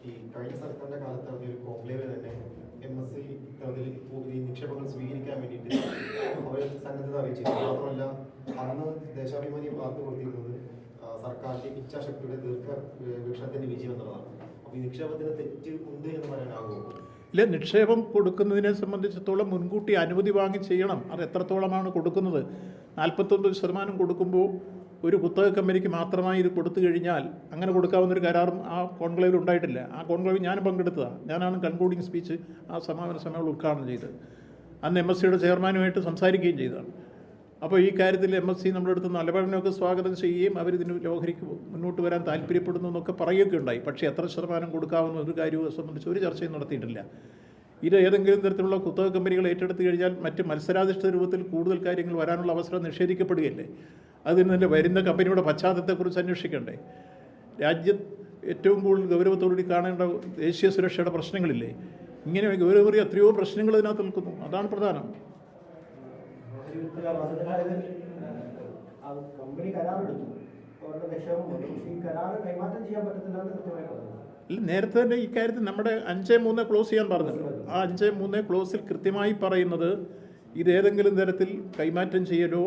ഈ കഴിഞ്ഞ സർക്കാരിന്റെ കാലത്ത് നടത്തിയ ഒരു കോൺക്ലേവ് തന്നെ MSc ഈ നിക്ഷേപങ്ങൾ സ്വീകരിക്കാൻ വേണ്ടിയിട്ട് അവർ സന്നദ്ധത അറിയിച്ചിരുന്നു. മാത്രമല്ല അന്ന് ദേശാഭിമാനി വാർത്ത കൊടുത്തിരുന്നത് സർക്കാരിന്റെ ഇച്ഛാശക്തിയുടെ ദീർഘവീക്ഷണത്തിന്റെ വിജയം എന്നുള്ളതാണ്. അപ്പോൾ ഈ നിക്ഷേപത്തിന് തെറ്റ് ഉണ്ട് എന്ന് പറയാനാകുമോ? ഇല്ല, നിക്ഷേപം കൊടുക്കുന്നതിനെ സംബന്ധിച്ചിടത്തോളം മുൻകൂട്ടി അനുമതി വാങ്ങി ചെയ്യണം. അത് എത്രത്തോളമാണ് കൊടുക്കുന്നത്? 49% കൊടുക്കുമ്പോൾ ഒരു കുത്തക കമ്പനിക്ക് മാത്രമായി ഇത് കൊടുത്തു കഴിഞ്ഞാൽ അങ്ങനെ കൊടുക്കാവുന്നൊരു കരാറും ആ കോൺക്ലേവിൽ ഉണ്ടായിട്ടില്ല. ആ കോൺക്ലേവിൽ ഞാനും പങ്കെടുത്തതാണ്. ഞാനാണ് കൺക്ലൂഡിങ് സ്പീച്ച് ആ സമാപന സമ്മേളനം ഉദ്ഘാടനം ചെയ്തത്. അന്ന് MScയുടെ ചെയർമാനുമായിട്ട് സംസാരിക്കുകയും ചെയ്തതാണ്. അപ്പോൾ ഈ കാര്യത്തിൽ MSc നമ്മുടെ അടുത്ത് നിലപാടിനൊക്കെ സ്വാഗതം ചെയ്യുകയും അവരിതിന് ലോഹരിക്ക് മുന്നോട്ട് വരാൻ താല്പര്യപ്പെടുന്നു എന്നൊക്കെ പറയുകയൊക്കെ ഉണ്ടായി. പക്ഷേ എത്ര ശതമാനം കൊടുക്കാവുന്ന ഒരു കാര്യവും സംബന്ധിച്ച് ഒരു ചർച്ചയും നടത്തിയിട്ടില്ല. ഇത് ഏതെങ്കിലും തരത്തിലുള്ള കുത്തക കമ്പനികൾ ഏറ്റെടുത്ത് കഴിഞ്ഞാൽ മറ്റ് മത്സരാധിഷ്ഠിത രൂപത്തിൽ കൂടുതൽ കാര്യങ്ങൾ വരാനുള്ള അവസരം നിഷേധിക്കപ്പെടുകയല്ലേ? അതിന് തന്നെ വരുന്ന കമ്പനിയുടെ പശ്ചാത്തലത്തെക്കുറിച്ച് അന്വേഷിക്കണ്ടേ? രാജ്യം ഏറ്റവും കൂടുതൽ ഗൗരവത്തോടുകൂടി കാണേണ്ട ദേശീയ സുരക്ഷയുടെ പ്രശ്നങ്ങളില്ലേ? ഇങ്ങനെ ഗൗരവമേറിയ എത്രയോ പ്രശ്നങ്ങൾ ഇതിനകത്ത് നിൽക്കുന്നു. അതാണ് പ്രധാനം. ഇല്ല, നേരത്തെ തന്നെ ഇക്കാര്യത്തിൽ നമ്മുടെ 5.3 ക്ലോസ് ചെയ്യാൻ പറഞ്ഞത്. ആ 5.3 ക്ലോസിൽ കൃത്യമായി പറയുന്നത് ഇതേതെങ്കിലും തരത്തിൽ കൈമാറ്റം ചെയ്യലോ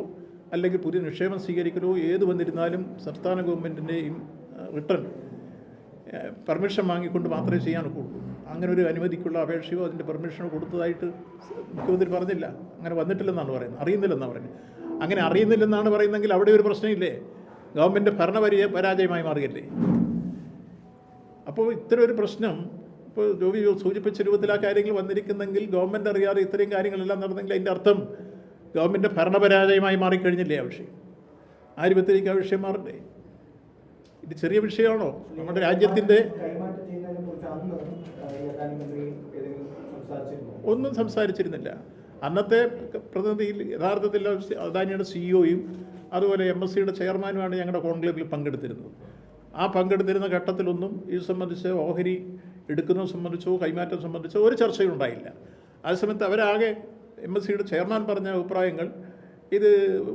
അല്ലെങ്കിൽ പുതിയ നിക്ഷേപം സ്വീകരിക്കലോ ഏത് വന്നിരുന്നാലും സംസ്ഥാന ഗവൺമെൻറ്റിൻ്റെയും റിട്ടേൺ പെർമിഷൻ വാങ്ങിക്കൊണ്ട് മാത്രമേ ചെയ്യാനൊക്കുള്ളൂ. അങ്ങനെ ഒരു അനുമതിക്കുള്ള അപേക്ഷയോ അതിൻ്റെ പെർമിഷനോ കൊടുത്തതായിട്ട് മുഖ്യമന്ത്രി പറഞ്ഞില്ല. അങ്ങനെ വന്നിട്ടില്ലെന്നാണ് പറയുന്നത്, അറിയുന്നില്ലെന്നാണ് പറയുന്നത്. അങ്ങനെ അറിയുന്നില്ലെന്നാണ് പറയുന്നതെങ്കിൽ അവിടെ ഒരു പ്രശ്നമില്ലേ? ഗവൺമെൻറ് പരാജയമായി മാറുകയല്ലേ? അപ്പോൾ ഇത്തരം ഒരു പ്രശ്നം ഇപ്പോൾ ജോബി സൂചിപ്പിച്ച രൂപത്തിൽ ആ കാര്യങ്ങൾ വന്നിരിക്കുന്നെങ്കിൽ ഗവൺമെൻറ് അറിയാതെ ഇത്രയും കാര്യങ്ങളെല്ലാം നടന്നെങ്കിൽ അതിൻ്റെ അർത്ഥം ഗവൺമെൻറ് ഭരണപരാജയമായി മാറിക്കഴിഞ്ഞില്ലേ ആ വിഷയം? ആ രൂപത്തിലേക്ക് ആ വിഷയം മാറണ്ടേ? ഇത് ചെറിയ വിഷയമാണോ? നമ്മുടെ രാജ്യത്തിൻ്റെ ഒന്നും സംസാരിച്ചിരുന്നില്ല. അന്നത്തെ പ്രതിനിധിയിൽ യഥാർത്ഥത്തിൽ അദാനിയുടെ CEOയും അതുപോലെ MScയുടെ ചെയർമാനുമാണ് ഞങ്ങളുടെ കോൺക്ലേവിൽ പങ്കെടുത്തിരുന്നത്. ആ പങ്കെടുത്തിരുന്ന ഘട്ടത്തിലൊന്നും ഇത് സംബന്ധിച്ച് ഓഹരി എടുക്കുന്നത് സംബന്ധിച്ചോ കൈമാറ്റം സംബന്ധിച്ചോ ഒരു ചർച്ചയും ഉണ്ടായില്ല. അതേസമയത്ത് അവരാകെ MScയുടെ ചെയർമാൻ പറഞ്ഞ അഭിപ്രായങ്ങൾ ഇത്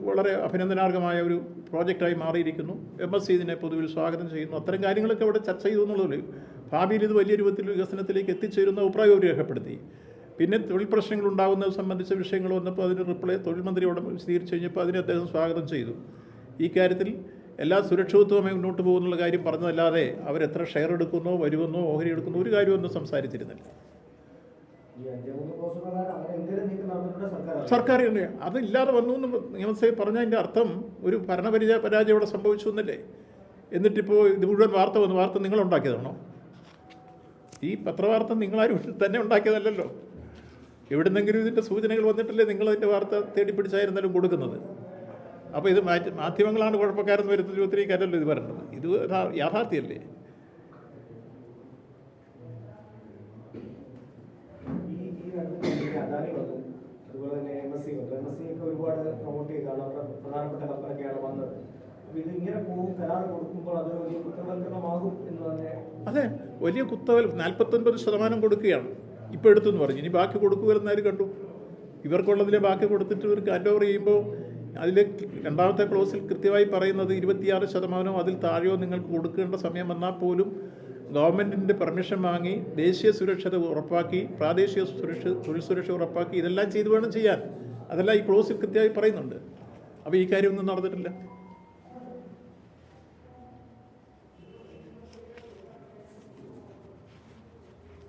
വളരെ അഭിനന്ദനാർഹമായ ഒരു പ്രോജക്റ്റായി മാറിയിരിക്കുന്നു, MSc ഇതിനെ പൊതുവിൽ സ്വാഗതം ചെയ്യുന്നു, അത്തരം കാര്യങ്ങളൊക്കെ അവിടെ ചർച്ച ചെയ്തു എന്നുള്ളതിൽ ഭാവിയിൽ ഇത് വലിയ രൂപത്തിൽ വികസനത്തിലേക്ക് എത്തിച്ചേരുന്ന അഭിപ്രായം രേഖപ്പെടുത്തി. പിന്നെ തൊഴിൽ പ്രശ്നങ്ങൾ ഉണ്ടാകുന്നത് സംബന്ധിച്ച വിഷയങ്ങൾ വന്നപ്പോൾ അതിന് റിപ്ലൈ തൊഴിൽ മന്ത്രിയോട് വിശദീകരിച്ച് കഴിഞ്ഞപ്പോൾ അതിനെ അദ്ദേഹം സ്വാഗതം ചെയ്തു. ഈ കാര്യത്തിൽ എല്ലാ സുരക്ഷിതത്വമായി മുന്നോട്ട് പോകുന്നുള്ള കാര്യം പറഞ്ഞതല്ലാതെ അവരെത്ര ഷെയർ എടുക്കുന്നോ വരുമെന്നോ ഓഹരി എടുക്കുന്നോ ഒരു കാര്യമൊന്നും സംസാരിച്ചിരുന്നില്ല. സർക്കാർ അതില്ലാതെ വന്നു എന്ന് നിയമസഭ പറഞ്ഞതിൻ്റെ അർത്ഥം ഒരു പരാജയം ഇവിടെ സംഭവിച്ചു എന്നല്ലേ? എന്നിട്ടിപ്പോൾ ഇത് മുഴുവൻ വാർത്ത നിങ്ങളുണ്ടാക്കിയതാണോ? ഈ പത്രവാർത്ത നിങ്ങളാരും തന്നെ ഉണ്ടാക്കിയതല്ലല്ലോ. എവിടുന്നെങ്കിലും ഇതിൻ്റെ സൂചനകൾ വന്നിട്ടല്ലേ നിങ്ങളതിൻ്റെ വാർത്ത തേടിപ്പിടിച്ചായിരുന്നാലും കൊടുക്കുന്നത്. അപ്പോൾ ഇത് മാധ്യമങ്ങളാണ് കുഴപ്പക്കാരെന്ന് വരുന്ന രൂപത്തിലേക്കല്ലല്ലോ ഇത് വരേണ്ടത്. ഇത് യാഥാർത്ഥ്യമല്ലേ? അതെ, വലിയ കുത്തവൽ 49% കൊടുക്കുകയാണ് ഇപ്പോൾ എടുത്തെന്ന് പറഞ്ഞു. ഇനി ബാക്കി കൊടുക്കുമെന്നാരും കണ്ടു. ഇവർക്കുള്ളതിലെ ബാക്കി കൊടുത്തിട്ട് ഇവർക്ക് ഹാൻഡ് ഓവർ ചെയ്യുമ്പോൾ അതിൽ രണ്ടാമത്തെ ക്ലോസിൽ കൃത്യമായി പറയുന്നത് 26% അതിൽ താഴെയോ നിങ്ങൾക്ക് കൊടുക്കേണ്ട സമയം വന്നാൽ പോലും ഗവൺമെൻറ്റിൻ്റെ പെർമിഷൻ വാങ്ങി ദേശീയ സുരക്ഷ ഉറപ്പാക്കി പ്രാദേശിക തൊഴിൽ സുരക്ഷ ഉറപ്പാക്കി ഇതെല്ലാം ചെയ്ത് വേണം ചെയ്യാൻ. അതെല്ലാം ഈ ക്ലോസിൽ കൃത്യമായി പറയുന്നുണ്ട്. അപ്പോൾ ഈ കാര്യമൊന്നും നടന്നിട്ടില്ല.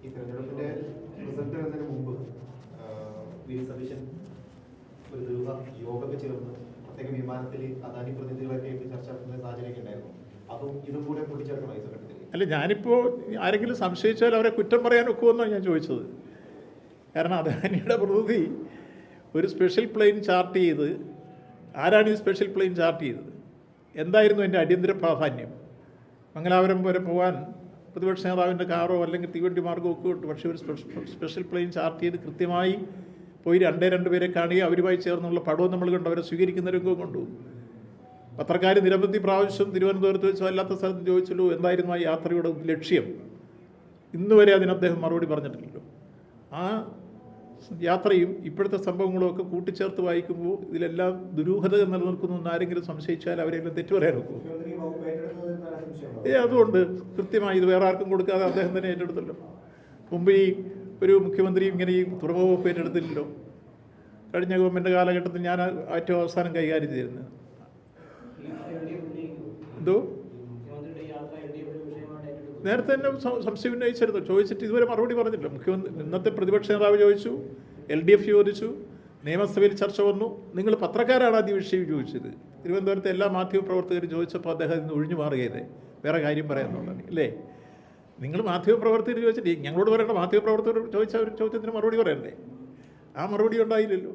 ഈ തെരഞ്ഞെടുപ്പിന്റെ റിസൾട്ട് വരുന്നതിന് മുമ്പ് സതീശൻ ഒരു യോഗമൊക്കെ ചേർന്ന് പ്രത്യേക വിമാനത്തിൽ അദാനി പ്രതിനിധികളൊക്കെ ചർച്ച നടത്തുന്ന സാഹചര്യമൊക്കെ ഉണ്ടായിരുന്നു. അതും ഇതും കൂടെ കൂട്ടിച്ചേർക്കണം ഈ ഘട്ടത്തിൽ. അല്ല, ഞാനിപ്പോൾ ആരെങ്കിലും സംശയിച്ചാൽ അവരെ കുറ്റം പറയാൻ ഒക്കുമെന്നാണ് ഞാൻ ചോദിച്ചത്. കാരണം അദാനിയുടെ പ്രതിനിധി ഒരു സ്പെഷ്യൽ പ്ലെയിൻ ചാർട്ട് ചെയ്ത്, ആരാണ് ഈ സ്പെഷ്യൽ പ്ലെയിൻ ചാർട്ട് ചെയ്തത്? എന്തായിരുന്നു എൻ്റെ അടിയന്തര പ്രാധാന്യം? മംഗലാപുരം വരെ പോകാൻ പ്രതിപക്ഷ നേതാവിൻ്റെ കാറോ അല്ലെങ്കിൽ തീവണ്ടി മാർഗമോ ഒക്കെ ഉണ്ട്. പക്ഷേ ഒരു സ്പെഷ്യൽ പ്ലെയിൻ ചാർട്ട് ചെയ്ത് കൃത്യമായി പോയി 2 പേരെ കാണുകയും അവരുമായി ചേർന്നുള്ള പടവും നമ്മൾ കണ്ടു, അവരെ സ്വീകരിക്കുന്ന രംഗവും കണ്ടു. പത്രക്കാർ നിരവധി പ്രാവശ്യം തിരുവനന്തപുരത്ത് വെച്ചോ അല്ലാത്ത സ്ഥലത്ത് ചോദിച്ചല്ലോ എന്തായിരുന്നു ആ യാത്രയുടെ ലക്ഷ്യം. ഇന്ന് വരെ അതിന് അദ്ദേഹം മറുപടി പറഞ്ഞിട്ടില്ലല്ലോ. ആ യാത്രയും ഇപ്പോഴത്തെ സംഭവങ്ങളും ഒക്കെ കൂട്ടിച്ചേർത്ത് വായിക്കുമ്പോൾ ഇതിലെല്ലാം ദുരൂഹത നിലനിൽക്കുന്നു എന്ന് ആരെങ്കിലും സംശയിച്ചാൽ അവരെല്ലാം തെറ്റു പറയാൻ നോക്കൂ. മുഖ്യമന്ത്രി ഈ വകുപ്പ് ഏറ്റെടുത്തതിൽ നല്ല സംശയമുണ്ടോ? അതുകൊണ്ട് കൃത്യമായി ഇത് വേറെ ആർക്കും കൊടുക്കാതെ അദ്ദേഹം തന്നെ ഏറ്റെടുത്തല്ലോ. മുമ്പ് ഈ ഒരു മുഖ്യമന്ത്രി ഇങ്ങനെ ഈ തുറമുഖ വകുപ്പ് ഏറ്റെടുത്തില്ലല്ലോ. കഴിഞ്ഞ ഗവൺമെൻറ് കാലഘട്ടത്തിൽ ഞാൻ ഏറ്റവും അവസാനം കൈകാര്യം ചെയ്തിരുന്നത്. എന്തോ നേരത്തെ തന്നെ സംശയം ഉന്നയിച്ചിരുന്നു. ചോദിച്ചിട്ട് ഇതുവരെ മറുപടി പറഞ്ഞില്ല. മുഖ്യമന്ത്രി ഇന്നത്തെ പ്രതിപക്ഷ നേതാവ് ചോദിച്ചു, LDF ചോദിച്ചു, നിയമസഭയിൽ ചർച്ച വന്നു. നിങ്ങൾ പത്രക്കാരാണ് ആദ്യം വിഷയം ചോദിച്ചത്. തിരുവനന്തപുരത്തെ എല്ലാ മാധ്യമപ്രവർത്തകരും ചോദിച്ചപ്പോൾ അദ്ദേഹം ഇന്ന് ഒഴിഞ്ഞു മാറുകയത് വേറെ കാര്യം പറയാമെന്നുള്ളത് അല്ലേ? നിങ്ങൾ മാധ്യമപ്രവർത്തകർ ചോദിച്ചിട്ട് ഞങ്ങളോട് പറയേണ്ട, മാധ്യമപ്രവർത്തകർ ചോദിച്ച ഒരു ചോദ്യത്തിന് മറുപടി പറയണ്ടേ? ആ മറുപടി ഉണ്ടായില്ലല്ലോ.